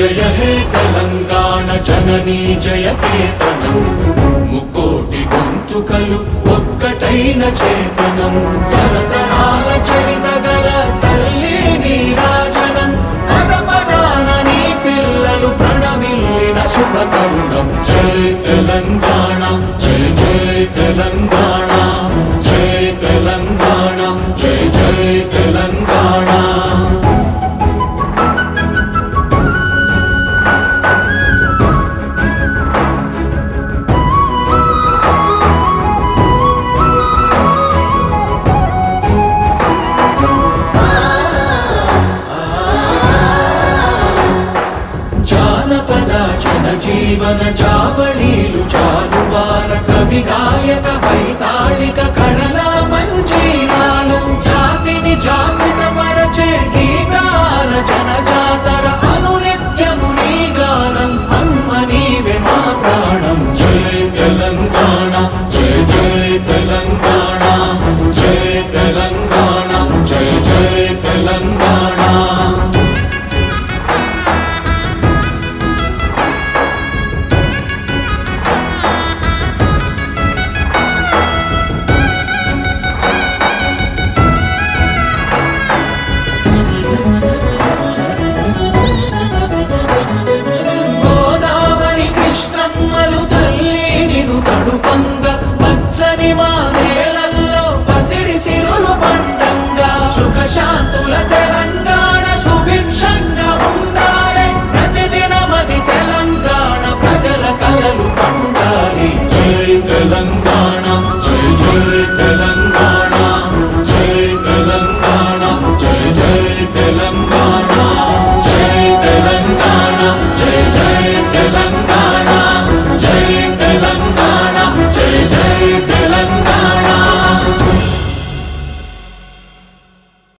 जय हे तेलंगाण जननी जय केतनं मुक्कोटि गोंतुकलु ఒక్కటైన చేతనం తరతరాల చరితగల తల్లి నీరాజనం పద పదాన నీ పిల్లలు ప్రణమిల్లిన శుభ తరుణం జై తెలంగాణ జై జై తెలంగాణ జై తెలంగాణ జై జై తెలంగాణ జీవన జావళీలు జాలువార కవి గాయక వైతాళిక కళల మంజీరాలు జాతిని జాగృత పరచే గీతాల జనజాతర